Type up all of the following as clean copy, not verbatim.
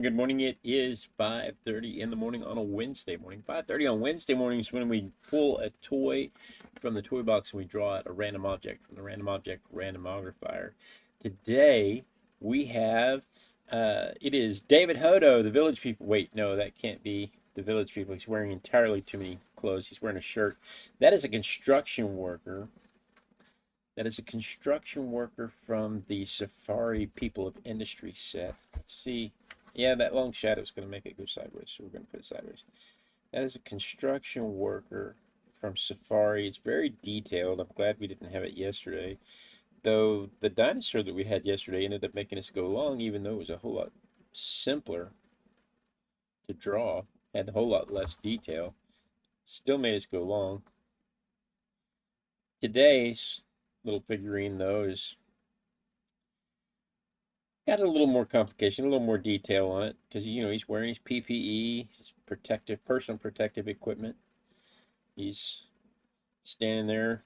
Good morning. It is 5:30 in the morning on a Wednesday morning. 5:30 on Wednesday mornings when we pull a toy from the toy box and we draw out a random object from the Random Object Randomogrifier. Today we have it is David Hodo, the Village People. Wait, no, that can't be the Village People. He's wearing entirely too many clothes. He's wearing a shirt. That is a construction worker. That is a construction worker from the Safari People of Industry set. Let's see. Yeah, that long shadow is going to make it go sideways, so we're going to put it sideways. That is a construction worker from Safari. It's very detailed. I'm glad we didn't have it yesterday. Though the dinosaur that we had yesterday ended up making us go long, even though it was a whole lot simpler to draw, had a whole lot less detail. Still made us go long. Today's little figurine, though, is got a little more complication, a little more detail on it, because he's wearing his PPE, his personal protective equipment. He's standing there,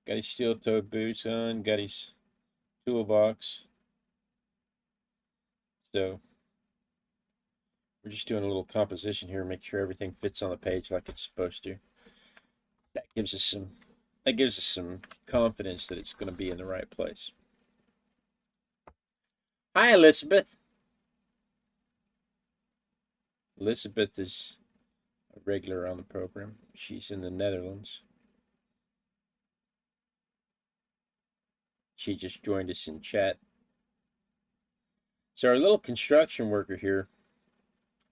got his steel-toed boots on, got his toolbox. So we're just doing a little composition here, make sure everything fits on the page like it's supposed to. That gives us some confidence that it's going to be in the right place. Hi, Elizabeth. Elizabeth is a regular on the program. She's in the Netherlands. She just joined us in chat. So our little construction worker here,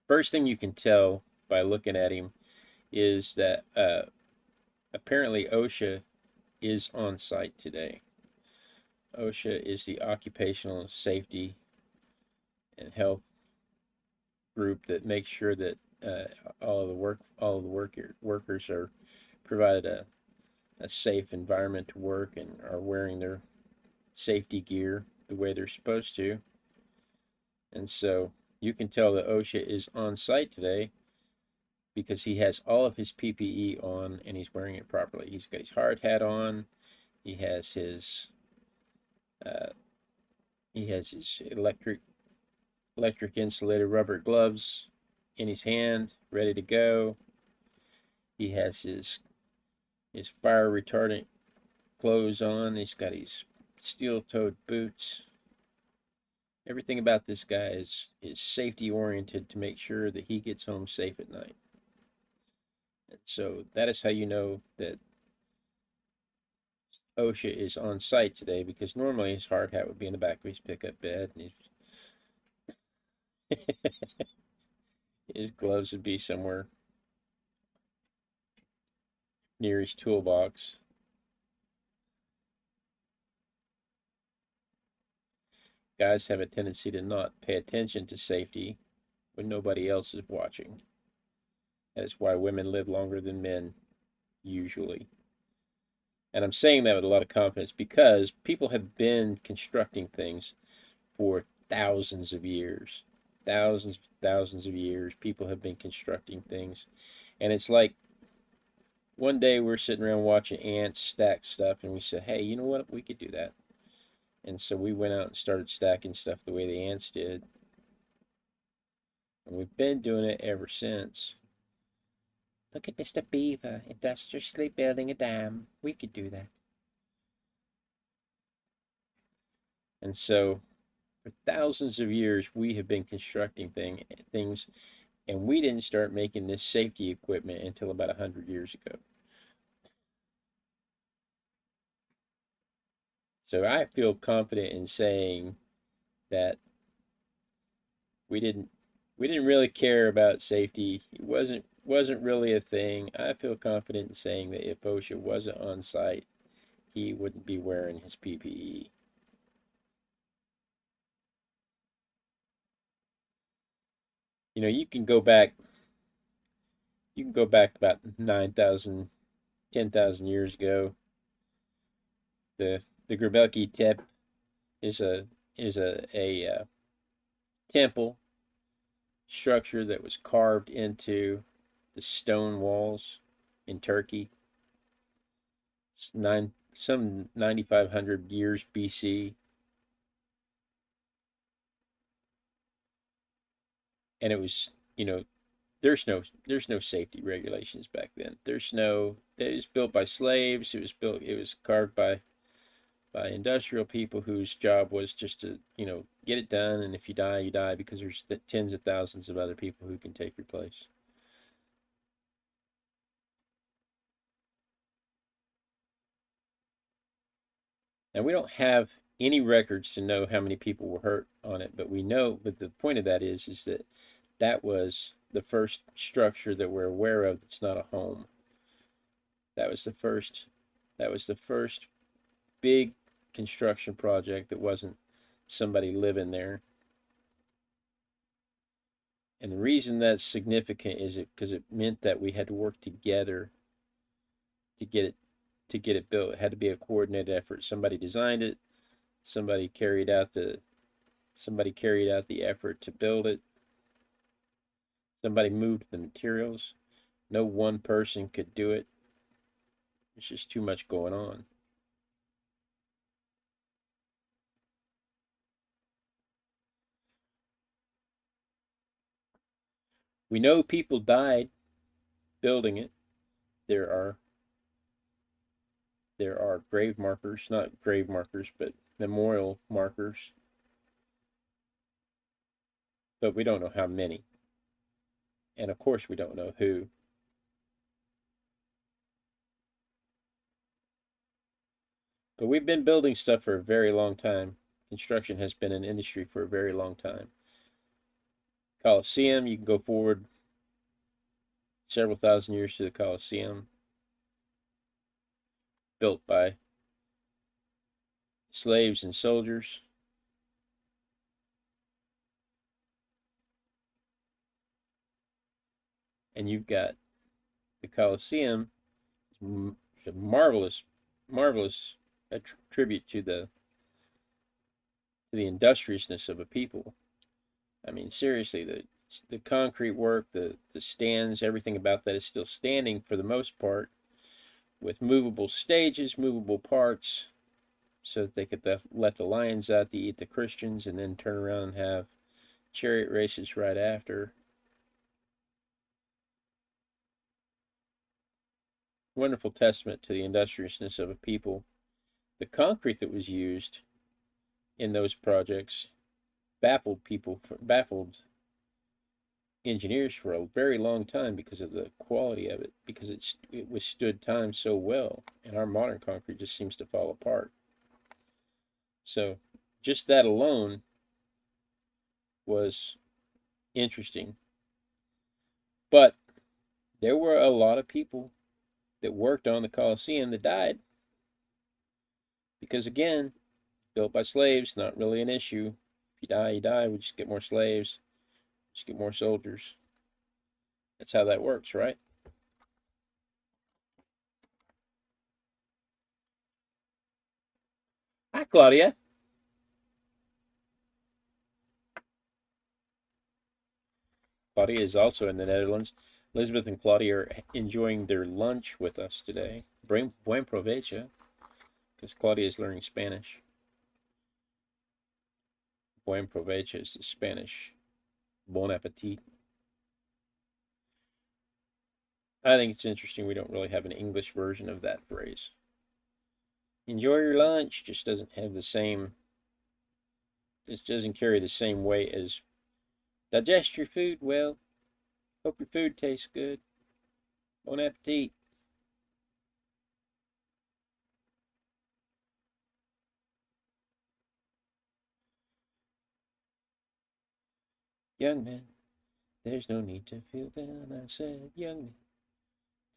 first thing you can tell by looking at him is that apparently OSHA is on site today. OSHA is the Occupational Safety and Health group that makes sure that all of the workers are provided a safe environment to work and are wearing their safety gear the way they're supposed to. And so you can tell that OSHA is on site today because he has all of his PPE on and he's wearing it properly. He's got his hard hat on. He has his electric insulated rubber gloves in his hand, ready to go. He has his fire retardant clothes on. He's got his steel-toed boots. Everything about this guy is safety oriented to make sure that he gets home safe at night. And so that is how you know that OSHA is on site today, because normally his hard hat would be in the back of his pickup bed and his gloves would be somewhere near his toolbox. Guys have a tendency to not pay attention to safety when nobody else is watching. That is why women live longer than men, usually. And I'm saying that with a lot of confidence because people have been constructing things for thousands of years. Thousands of years, people have been constructing things. And it's like one day we're sitting around watching ants stack stuff, and we said, hey, you know what? We could do that. And so we went out and started stacking stuff the way the ants did. And we've been doing it ever since. Look at Mr. Beaver industriously building a dam. We could do that. And so for thousands of years, we have been constructing things, and we didn't start making this safety equipment until about 100 years ago. So I feel confident in saying that we didn't really care about safety. It wasn't really a thing. I feel confident in saying that if OSHA wasn't on site, he wouldn't be wearing his PPE. You know, you can go back about 9,000, 10,000 years ago. The Göbekli Tepe is a temple structure that was carved into the stone walls in Turkey. It's some 9,500 years BC. and it was, you know, there's no safety regulations back then. It was built by slaves. It was carved by industrial people whose job was just to, get it done. And if you die, you die, because there's tens of thousands of other people who can take your place. And we don't have any records to know how many people were hurt on it, but we know, but the point of that is that that was the first structure that we're aware of that's not a home. That was the first, that was the first big construction project that wasn't somebody living there. And the reason that's significant is because it meant that we had to work together to get it built. It had to be a coordinated effort. Somebody designed it, somebody carried out the effort to build it. Somebody moved the materials. No one person could do it. There's just too much going on. We know people died building it. There are grave markers, not grave markers, but memorial markers. But we don't know how many. And of course we don't know who. But we've been building stuff for a very long time. Construction has been an industry for a very long time. Colosseum, you can go forward several thousand years to the Colosseum, built by slaves and soldiers. And you've got the Colosseum, a marvelous tribute to the industriousness of a people. I mean, seriously, the concrete work, the stands, everything about that is still standing for the most part, with movable stages, movable parts, so that they could let the lions out to eat the Christians, and then turn around and have chariot races right after. Wonderful testament to the industriousness of a people. The concrete that was used in those projects baffled engineers for a very long time because of the quality of it, because it withstood time so well, and our modern concrete just seems to fall apart. So just that alone was interesting. But there were a lot of people that worked on the Colosseum that died, because again, built by slaves, not really an issue. If you die, you die. We just get more slaves, just get more soldiers. That's how that works, right? Hi, Claudia. Claudia is also in the Netherlands. Elizabeth and Claudia are enjoying their lunch with us today. Buen provecho, because Claudia is learning Spanish. Buen provecho is the Spanish. Bon appetit. I think it's interesting we don't really have an English version of that phrase. Enjoy your lunch just doesn't have the same, it doesn't carry the same weight as digest your food well. Hope your food tastes good. Bon appetit. Young man, there's no need to feel down. I said, young man,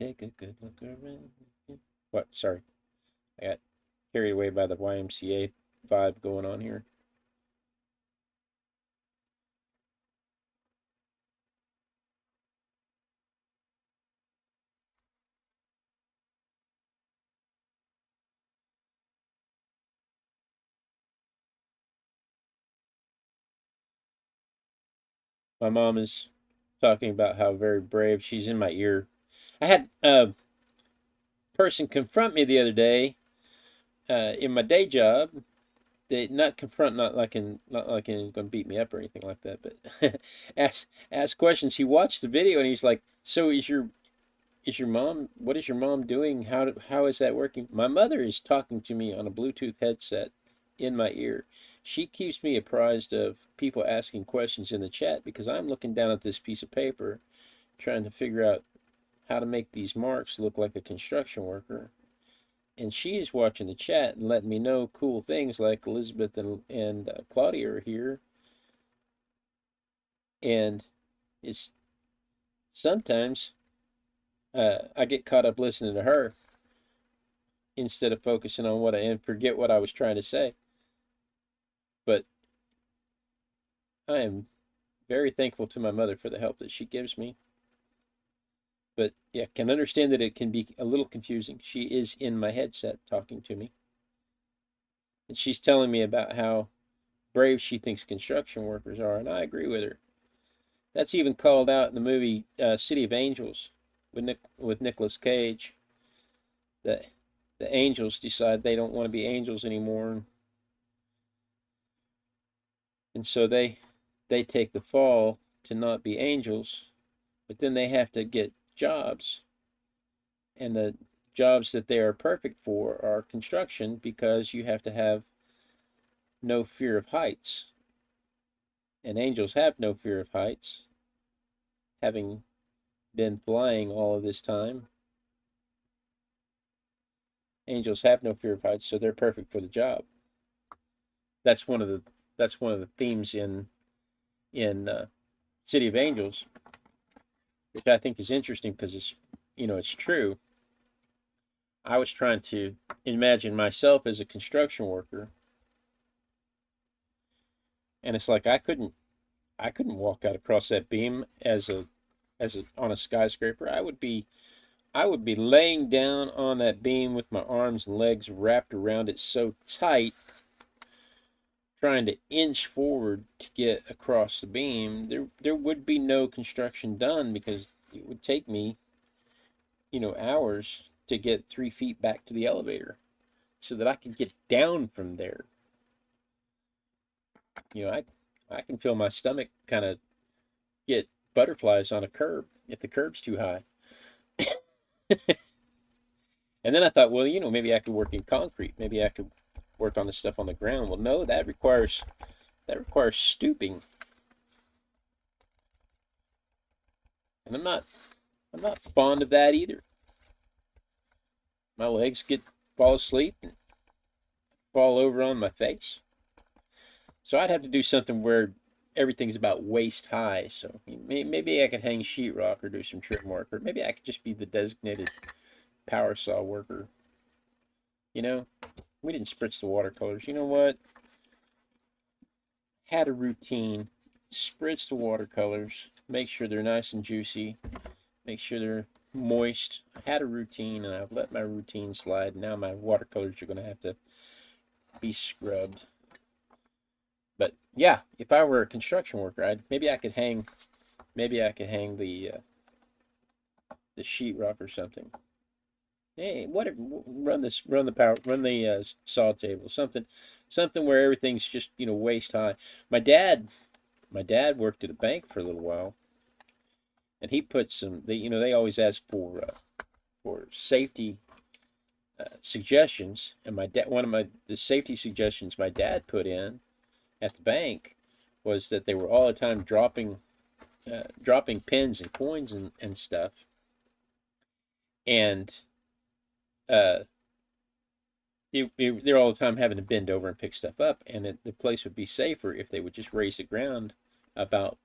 take a good look around. What? Sorry. I got carried away by the YMCA vibe going on here. My mom is talking about how very brave. She's in my ear. I had a person confront me the other day in my day job they not confront, not like in gonna beat me up or anything like that, but ask questions. He watched the video and he's like, "So is your mom? What is your mom doing? How is that working?" My mother is talking to me on a Bluetooth headset in my ear. She keeps me apprised of people asking questions in the chat because I'm looking down at this piece of paper, trying to figure out how to make these marks look like a construction worker. And she is watching the chat and letting me know cool things like Elizabeth and Claudia are here. And it's sometimes I get caught up listening to her instead of focusing on and forget what I was trying to say. But I am very thankful to my mother for the help that she gives me. But yeah, can understand that it can be a little confusing. She is in my headset talking to me. And she's telling me about how brave she thinks construction workers are, and I agree with her. That's even called out in the movie City of Angels with Nicolas Cage. The angels decide they don't want to be angels anymore, and so they take the fall to not be angels, but then they have to get jobs, and the jobs that they are perfect for are construction because you have to have no fear of heights, and angels have no fear of heights, having been flying all of this time. Angels have no fear of heights, so they're perfect for the job. That's one of the themes in City of Angels, which I think is interesting because it's true. I was trying to imagine myself as a construction worker, and it's like I couldn't walk out across that beam on a skyscraper. I would be laying down on that beam with my arms and legs wrapped around it so tight, trying to inch forward to get across the beam. There would be no construction done because it would take me, hours to get 3 feet back to the elevator so that I could get down from there. I can feel my stomach kind of get butterflies on a curb if the curb's too high. And then I thought, well, maybe I could work in concrete. Maybe I could work on the stuff on the ground. Well, no, that requires stooping. And I'm not fond of that either. My legs fall asleep and fall over on my face. So I'd have to do something where everything's about waist high. So maybe I could hang sheetrock or do some trim work, or maybe I could just be the designated power saw worker. We didn't spritz the watercolors. You know what? Had a routine. Spritz the watercolors. Make sure they're nice and juicy. Make sure they're moist. I had a routine, and I've let my routine slide. Now my watercolors are going to have to be scrubbed. But yeah, if I were a construction worker, maybe I could hang the sheetrock or something. Hey, whatever. Run the saw table. Something where everything's just waist high. My dad worked at a bank for a little while, and he put some. They always ask for safety suggestions, and the safety suggestions my dad put in at the bank was that they were all the time dropping pins and coins and stuff, and they're all the time having to bend over and pick stuff up, and the place would be safer if they would just raise the ground about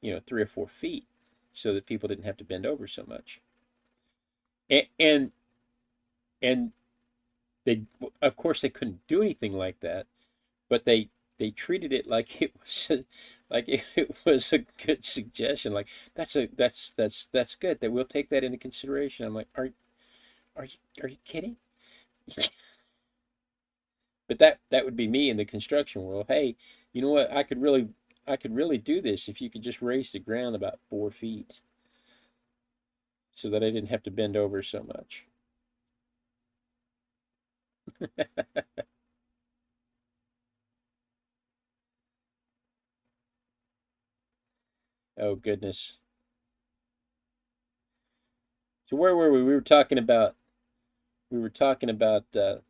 3 or 4 feet so that people didn't have to bend over so much. And they, of course, they couldn't do anything like that, but they treated it like it was a good suggestion. Like that's good. That we'll take that into consideration. I'm like, are you kidding? But that would be me in the construction world. Hey, you know what? I could really do this if you could just raise the ground about 4 feet so that I didn't have to bend over so much. Oh goodness. So where were we? We were talking about the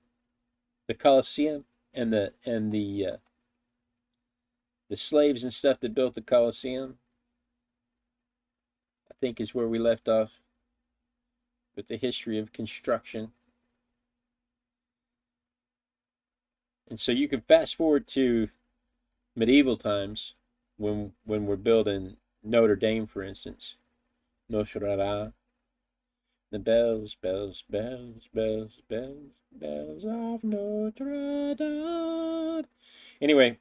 Colosseum and the slaves and stuff that built the Colosseum. I think is where we left off with the history of construction. And so you can fast forward to medieval times when we're building Notre Dame, for instance. Notre Dame. The bells, bells, bells, bells, bells, bells of Notre Dame. Anyway,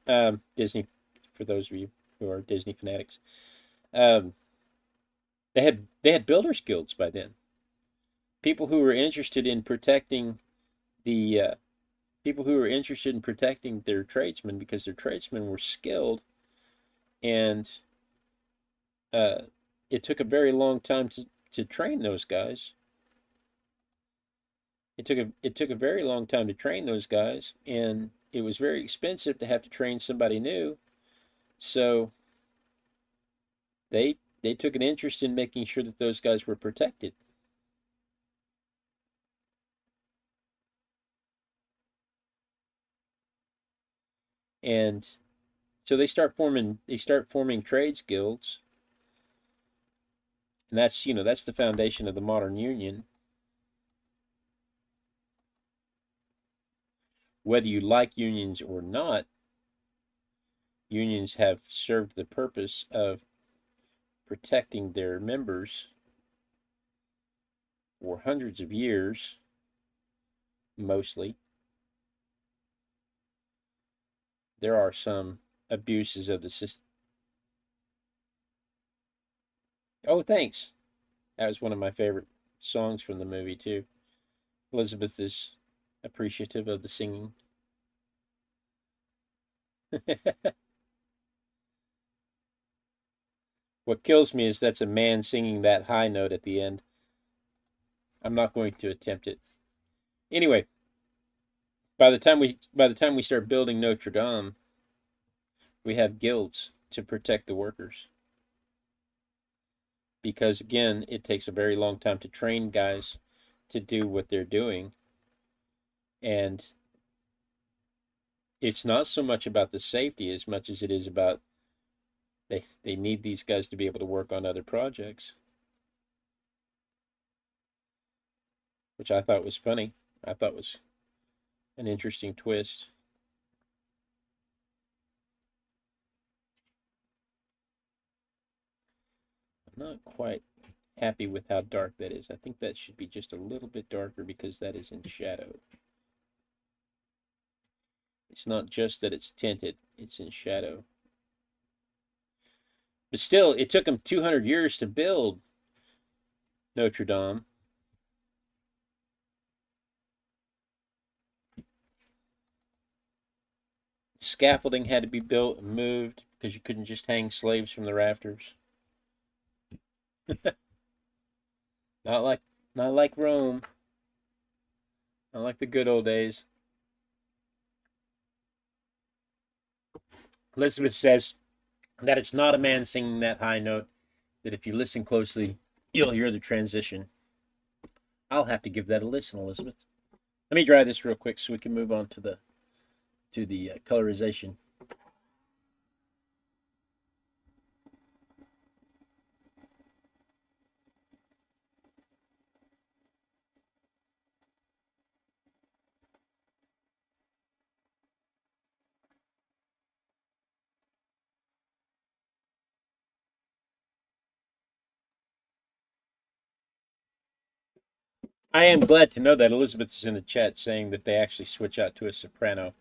Disney, for those of you who are Disney fanatics, um, they had builders guilds by then. People who were interested in protecting the people who were interested in protecting their tradesmen because their tradesmen were skilled, and uh, it took a very long time to train those guys. It took a very long time to train those guys, and it was very expensive to have to train somebody new. So they took an interest in making sure that those guys were protected. And so they start forming trades guilds, and that's the foundation of the modern union. Whether you like unions or not, unions have served the purpose of protecting their members for hundreds of years, mostly. There are some abuses of the system. Oh, thanks. That was one of my favorite songs from the movie, too. Elizabeth is appreciative of the singing. What kills me is that's a man singing that high note at the end. I'm not going to attempt it. Anyway, by the time we start building Notre Dame, we have guilds to protect the workers. Because again, it takes a very long time to train guys to do what they're doing. And it's not so much about the safety as much as it is about they need these guys to be able to work on other projects, which I thought was funny. I thought was an interesting twist. I'm not quite happy with how dark that is. I think that should be just a little bit darker because that is in shadow. It's not just that it's tinted, it's in shadow. But still, it took them 200 years to build Notre Dame. Scaffolding had to be built and moved because you couldn't just hang slaves from the rafters. Not like Rome. Not like the good old days. Elizabeth says that it's not a man singing that high note, that if you listen closely, you'll hear the transition. I'll have to give that a listen, Elizabeth. Let me dry this real quick so we can move on to the colorization. I am glad to know that Elizabeth is in the chat saying that they actually switch out to a soprano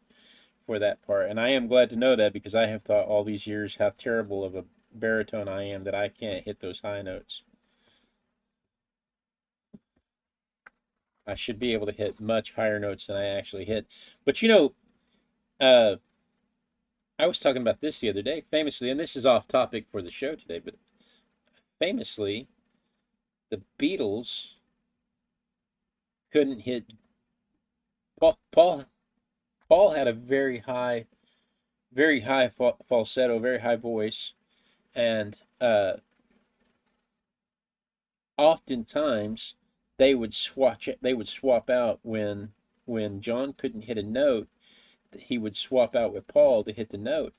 for that part. And I am glad to know that because I have thought all these years how terrible of a baritone I am that I can't hit those high notes. I should be able to hit much higher notes than I actually hit. But I was talking about this the other day, famously, and this is off topic for the show today, but famously, the Beatles couldn't hit. Paul had a very high falsetto, very high voice, and oftentimes they would swap out when John couldn't hit a note. He would swap out with Paul to hit the note,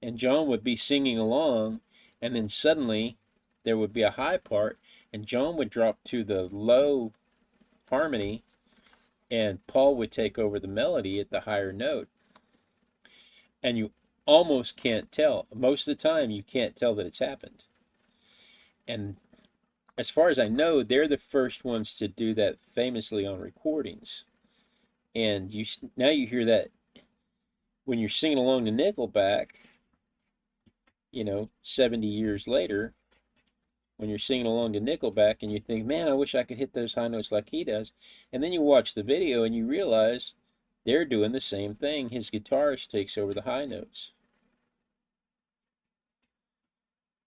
and John would be singing along, and then suddenly there would be a high part, and John would drop to the low harmony, and Paul would take over the melody at the higher note. And you almost can't tell. Most of the time, you can't tell that it's happened. And as far as I know, they're the first ones to do that famously on recordings. And now you hear that when you're singing along to Nickelback, 70 years later, when you're singing along to Nickelback and you think, man, I wish I could hit those high notes like he does. And then you watch the video and you realize they're doing the same thing. His guitarist takes over the high notes.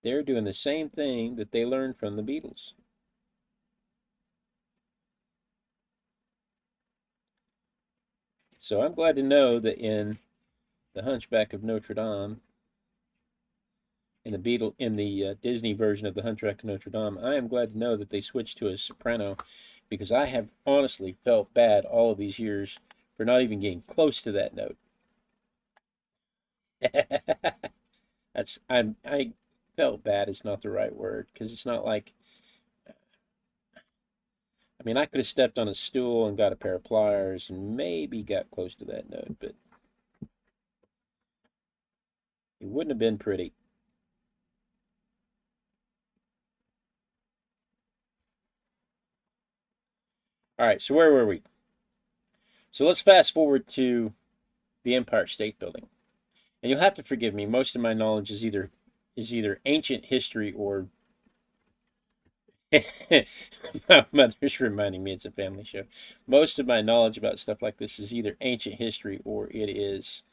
They're doing the same thing that they learned from the Beatles. So I'm glad to know that in The Hunchback of Notre Dame, in the Disney version of The Hunchback of Notre Dame, I am glad to know that they switched to a soprano, because I have honestly felt bad all of these years for not even getting close to that note. I felt bad is not the right word, because it's not like, I mean, I could have stepped on a stool and got a pair of pliers and maybe got close to that note, but it wouldn't have been pretty. All right, so where were we? So let's fast forward to the Empire State Building. And you'll have to forgive me, most of my knowledge is either ancient history or my mother's reminding me it's a family show. Most of my knowledge about stuff like this is either ancient history or it is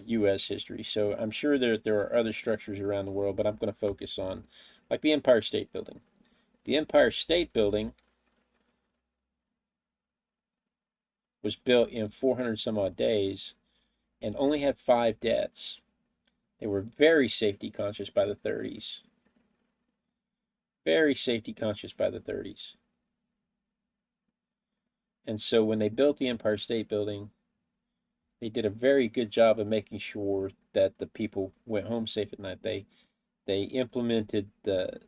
U.S. history. So I'm sure there are other structures around the world, but I'm going to focus on like the Empire State Building. The Empire State Building was built in 400 some odd days and only had 5 deaths. They were very safety conscious by the 30s. Very safety conscious by the 30s. And so when they built the Empire State Building, they did a very good job of making sure that the people went home safe at night. They implemented the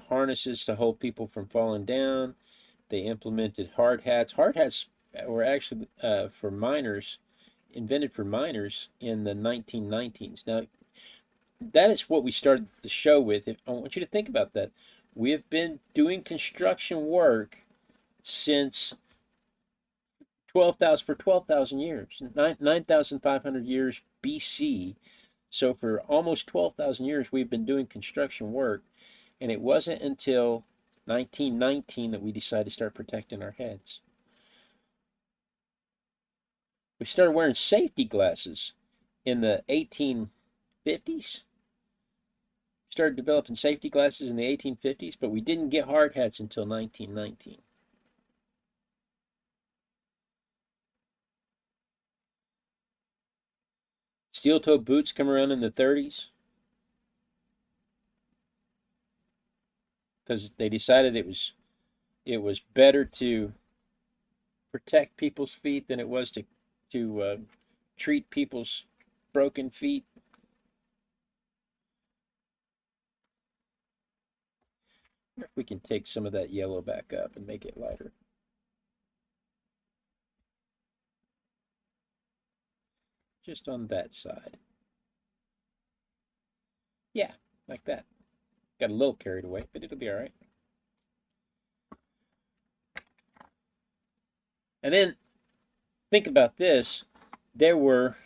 harnesses to hold people from falling down. They implemented hard hats. Hard hats were actually for miners, invented for miners in the 1990s. Now, that is what we started the show with. I want you to think about that. We have been doing construction work since 12,000 years, 9,500 years BC. So for almost 12,000 years, we've been doing construction work, and it wasn't until 1919 that we decided to start protecting our heads. We started wearing safety glasses in the 1850s. Started developing safety glasses in the 1850s, but we didn't get hard hats until 1919. Steel-toe boots come around in the 30s because they decided it was better to protect people's feet than it was to treat people's broken feet. If we can take some of that yellow back up and make it lighter. Just on that side. Yeah, like that. Got a little carried away, but it'll be all right. And then think about this. There were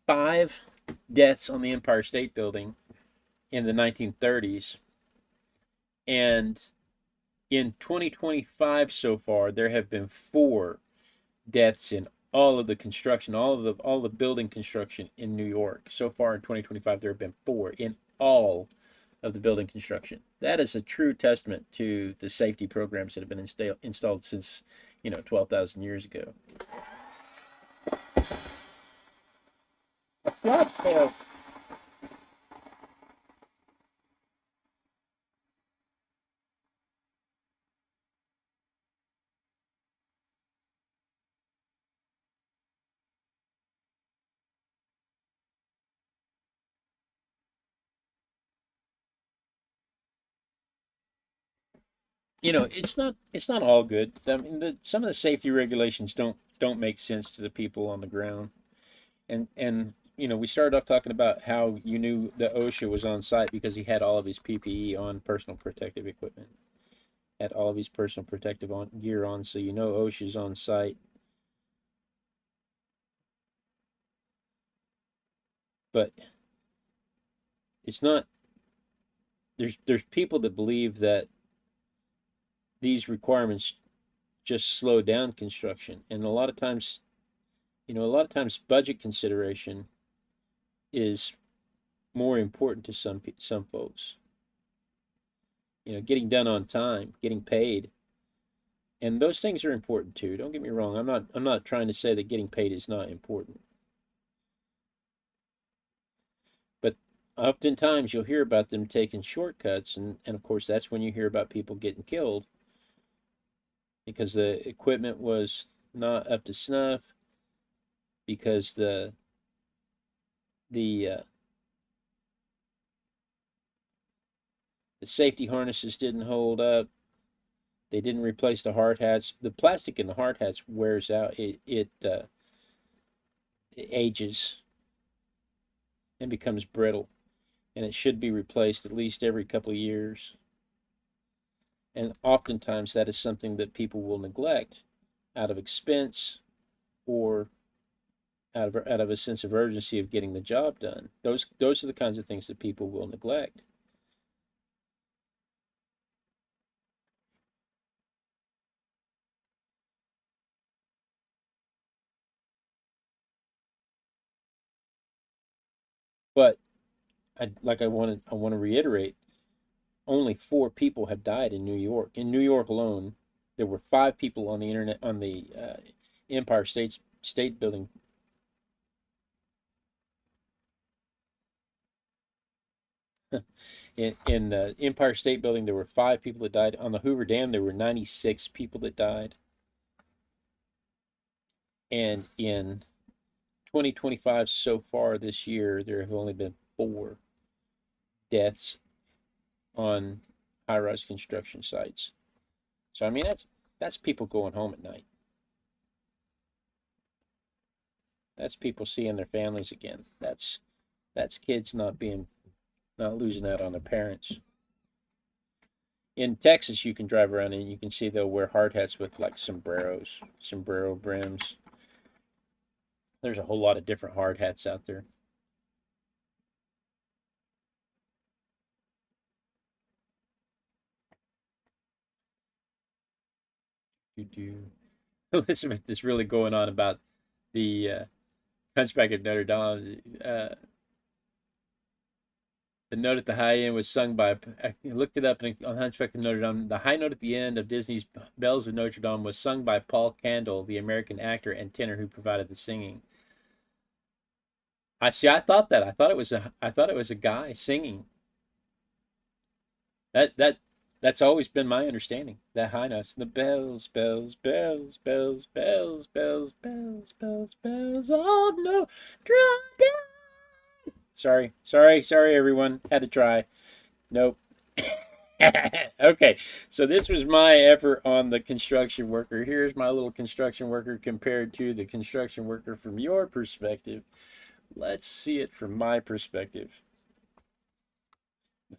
5 deaths on the Empire State Building in the 1930s. And in 2025 so far, there have been 4 deaths in all of the construction, all the building construction in New York. So far in 2025, there have been 4 in all of the building construction. That is a true testament to the safety programs that have been installed since 12,000 years ago. you know, it's not all good. I mean, some of the safety regulations don't make sense to the people on the ground. And you know, we started off talking about how you knew the OSHA was on site because he had all of his PPE on, personal protective equipment, had all of his personal protective gear on, so you know OSHA's on site. But it's not. There's people that believe that these requirements just slow down construction, and a lot of times, you know, a lot of times budget consideration is more important to some folks. You know, getting done on time, getting paid, and those things are important too. Don't get me wrong. I'm not trying to say that getting paid is not important, but oftentimes you'll hear about them taking shortcuts, and of course that's when you hear about people getting killed because the equipment was not up to snuff, because the uh, the safety harnesses didn't hold up. They didn't replace the hard hats. The plastic in the hard hats wears out. It ages and becomes brittle, and it should be replaced at least every couple of years. And oftentimes that is something that people will neglect out of expense or out of a sense of urgency of getting the job done. Those are the kinds of things that people will neglect. But I want to reiterate, only 4 people have died in New York. In New York alone, there were 5 people on the internet on the Empire State Building. In the Empire State Building, there were 5 people that died. On the Hoover Dam, there were 96 people that died. And in 2025 so far this year, there have only been 4 deaths on high-rise construction sites. So I mean, that's people going home at night. That's people seeing their families again. That's kids not losing out on their parents. In Texas, you can drive around and you can see they'll wear hard hats with like sombrero brims. There's a whole lot of different hard hats out there. Elizabeth is really going on about the Hunchback of Notre Dame. The note at the high end was sung by, I looked it up on Hunchback of Notre Dame. The high note at the end of Disney's Bells of Notre Dame was sung by Paul Candle, the American actor and tenor who provided the singing. I see. I thought that. I thought it was a guy singing. That's always been my understanding. That high notes, the bells, bells, bells, bells, bells, bells, bells, bells, bells. Oh no, sorry, everyone. Had to try. Nope. Okay, so this was my effort on the construction worker. Here's my little construction worker compared to the construction worker from your perspective. Let's see it from my perspective.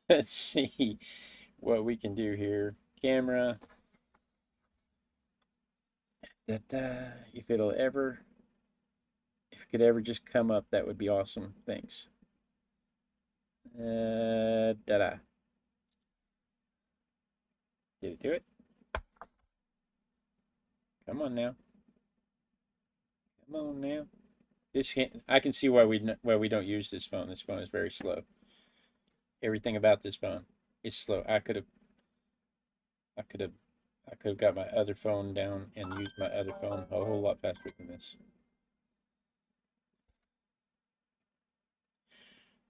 Let's see what we can do here. Camera. If it could ever just come up, that would be awesome. Thanks. Da-da. Did it do it? Come on now. Come on now. I can see why we don't use this phone. This phone is very slow. Everything about this phone is slow. I could have got my other phone down and used my other phone a whole lot faster than this.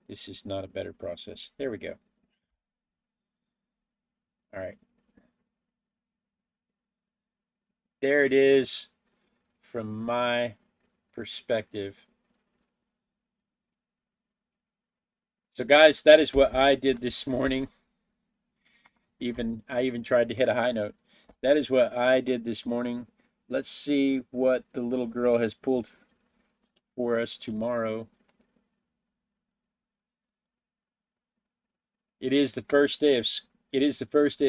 This is not a better process. There we go. All right. There it is from my perspective. So guys, that is what I did this morning. I even tried to hit a high note. That is what I did this morning. Let's see what the little girl has pulled for us tomorrow. It is the first day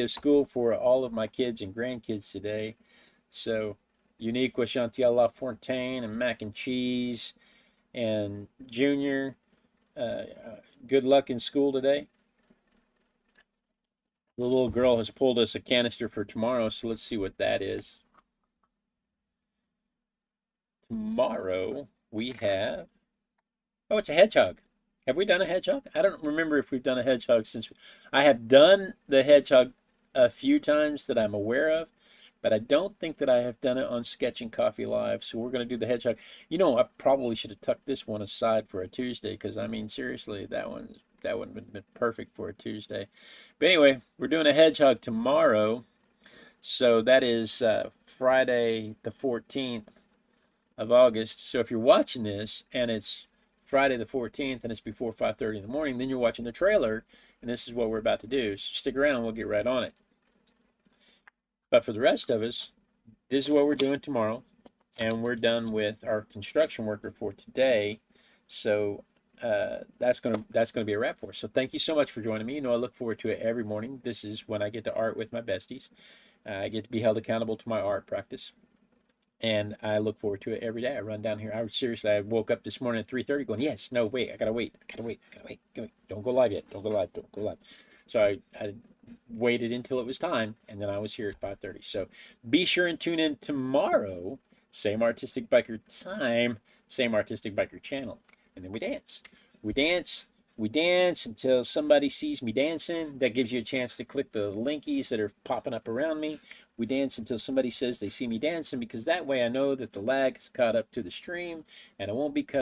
of school for all of my kids and grandkids today. So Unique with Chantier La Fontaine and mac and cheese and Junior. Good luck in school today. The little girl has pulled us a canister for tomorrow, so let's see what that is. Tomorrow we have, oh, it's a hedgehog. Have we done a hedgehog? I don't remember if we've done a hedgehog since. I have done the hedgehog a few times that I'm aware of, but I don't think that I have done it on Sketching Coffee Live. So we're going to do the hedgehog. You know, I probably should have tucked this one aside for a Tuesday because, I mean, seriously, that would have been perfect for a Tuesday. But anyway, we're doing a hedgehog tomorrow. So that is Friday the 14th of August. So if you're watching this and it's Friday the 14th and it's before 5:30 in the morning, then you're watching the trailer, and this is what we're about to do. So stick around and we'll get right on it. But for the rest of us, this is what we're doing tomorrow, and we're done with our construction worker for today. So that's gonna be a wrap for us. So thank you so much for joining me. You know, I look forward to it every morning. This is when I get to art with my besties. I get to be held accountable to my art practice, and I look forward to it every day. I run down here. I woke up this morning at 3:30 going, yes, no, wait, I gotta wait. Don't go live yet. Don't go live. So I waited until it was time, and then I was here at 5:30. So be sure and tune in tomorrow. Same Artistic Biker time, same Artistic Biker channel. And then we dance. We dance until somebody sees me dancing. That gives you a chance to click the linkies that are popping up around me. We dance until somebody says they see me dancing, because that way I know that the lag is caught up to the stream and it won't be cut